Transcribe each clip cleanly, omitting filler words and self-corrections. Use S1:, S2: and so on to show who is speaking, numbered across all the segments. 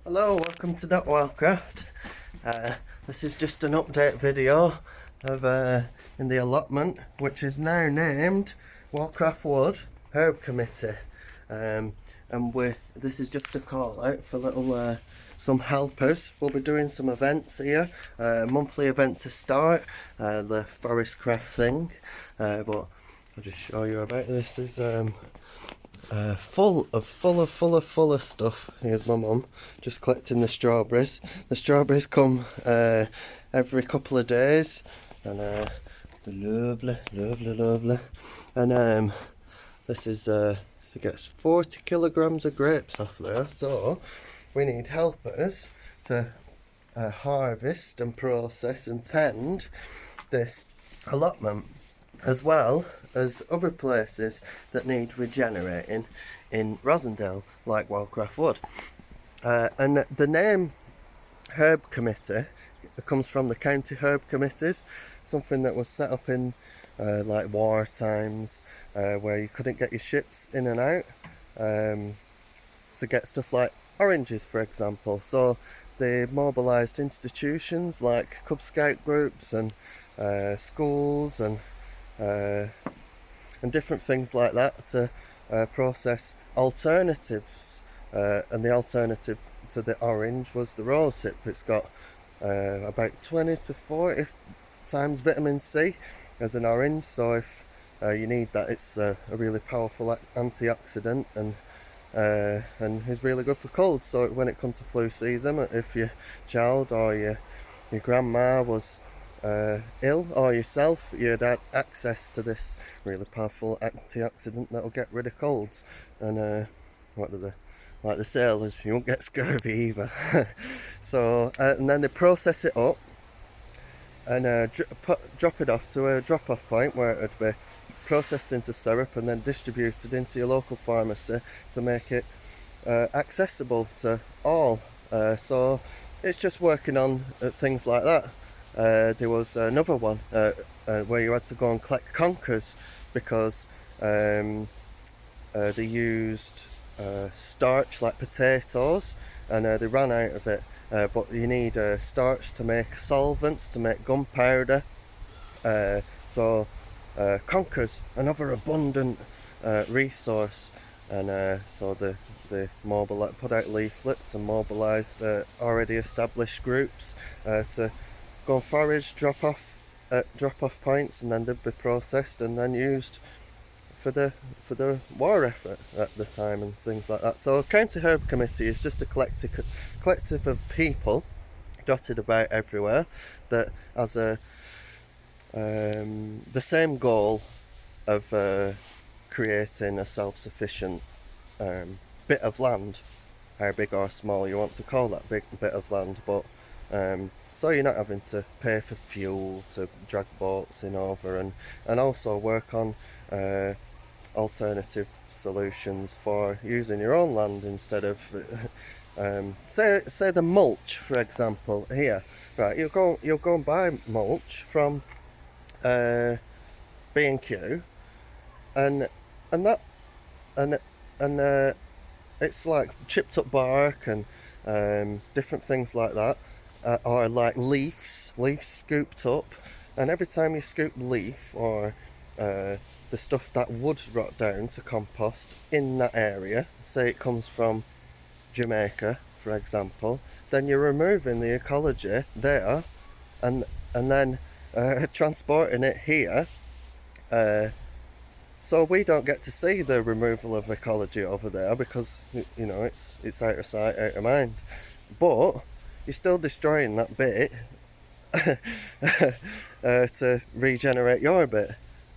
S1: Hello, welcome to Wildcraft. This is just an update video of in the allotment, which is now named Wildcraft Wood Herb Committee. And this is just a call out for little some helpers. We'll be doing some events here, monthly event to start, the forest craft thing. But I'll just show you about this. Is full of stuff. Here's my mum just collecting the strawberries. The strawberries come every couple of days, and they're lovely. And this is it gets 40 kilograms of grapes off there. So we need helpers to harvest and process and tend this allotment, as well as other places that need regenerating in Rosendale, like Wildcraft Wood. And the name Herb Committee comes from the county herb committees, something that was set up in like war times, where you couldn't get your ships in and out to get stuff like oranges, for example. So they mobilised institutions like Cub Scout groups and schools and different things like that to process alternatives, and the alternative to the orange was the rosehip. It's got about 20 to 40 times vitamin C as an orange, so if you need that, it's a really powerful antioxidant and is really good for colds. So when it comes to flu season, if your child or your grandma was ill, or yourself, you'd had access to this really powerful antioxidant that'll get rid of colds. And what do the sailors, you won't get scurvy either. So and then they process it up and drop it off to a drop-off point where it'd be processed into syrup and then distributed into your local pharmacy to make it accessible to all. So it's just working on things like that. There was another one where you had to go and collect conkers because they used starch like potatoes, and they ran out of it. But you need starch to make solvents, to make gunpowder. So conkers, another abundant resource, and so they put out leaflets and mobilised already established groups to go and forage, drop off points, and then they'd be processed and then used for the war effort at the time and things like that. So County Herb Committee is just a collective of people dotted about everywhere that has the same goal of creating a self-sufficient bit of land, how big or small you want to call that big bit of land, but so you're not having to pay for fuel to drag boats in over, and also work on alternative solutions for using your own land instead of say the mulch, for example. Here, right, you'll go and buy mulch from B&Q, and it's like chipped up bark and different things like that. Or like leaves scooped up, and every time you scoop leaf or the stuff that would rot down to compost in that area, say it comes from Jamaica, for example, then you're removing the ecology there, and then transporting it here. So we don't get to see the removal of ecology over there because it's out of sight, out of mind. But you're still destroying that bit to regenerate your bit.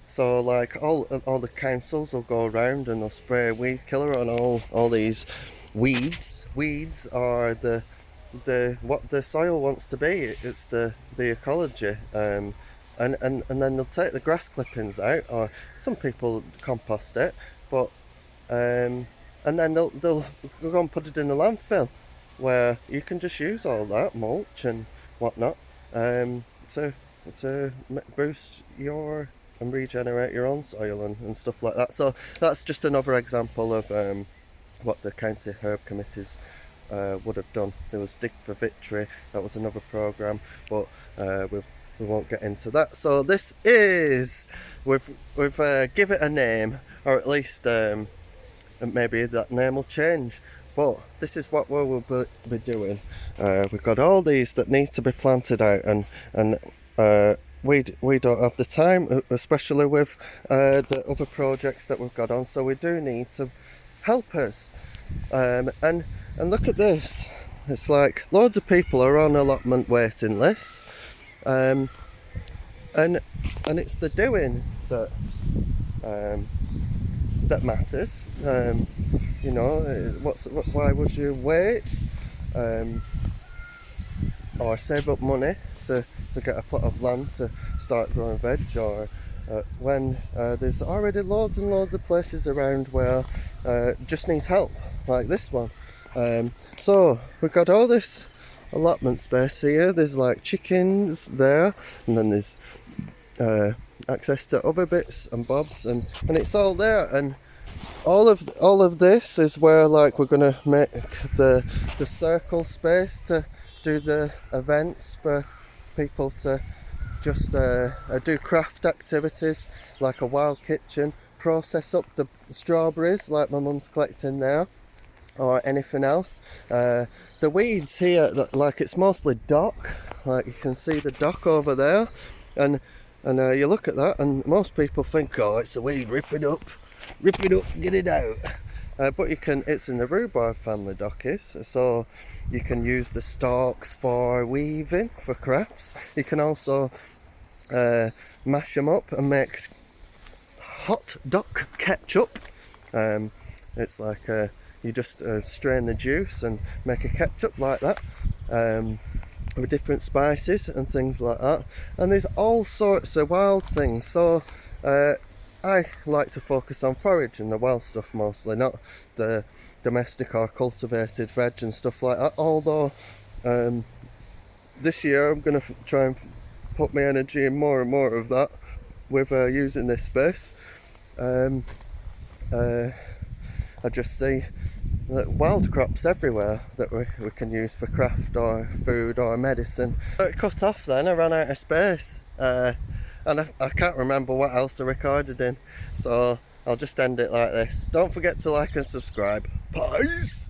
S1: So like all the councils will go around and they'll spray a weed killer on all these weeds. Weeds are the what the soil wants to be. It's the ecology. And then they'll take the grass clippings out, or some people compost it, but and then they'll go and put it in the landfill, where you can just use all that mulch and whatnot to boost and regenerate your own soil and stuff like that. So that's just another example of what the County Herb Committee's would have done. There was Dig for Victory, that was another programme, but we won't get into that. So this is, we've give it a name, or at least maybe that name will change. But this is what we will be doing. We've got all these that need to be planted out, and we don't have the time, especially with the other projects that we've got on. So we do need to helpers. And look at this. It's like loads of people are on allotment waiting lists, and it's the doing that that matters. You know, why would you wait or save up money to get a plot of land to start growing veg, or when there's already loads and loads of places around where just needs help, like this one. So we've got all this allotment space here. There's like chickens there, and then there's access to other bits and bobs, and it's all there. And all of this is where, like, we're gonna make the circle space to do the events for people to just do craft activities, like a wild kitchen, process up the strawberries like my mum's collecting now, or anything else. The weeds here, like, it's mostly dock, like you can see the dock over there, and you look at that and most people think, oh, it's a weed, rip it up, get it out. But you can, it's in the rhubarb family, dock is, so you can use the stalks for weaving, for crafts. You can also mash them up and make hot dock ketchup. It's like you just strain the juice and make a ketchup like that, with different spices and things like that. And there's all sorts of wild things. So I like to focus on forage and the wild stuff mostly, not the domestic or cultivated veg and stuff like that. Although this year I'm going to try and put my energy in more and more of that with using this space. I just see wild crops everywhere that we can use for craft or food or medicine. So it cut off then, I ran out of space. And I can't remember what else I recorded in, so I'll just end it like this. Don't forget to like and subscribe. Peace!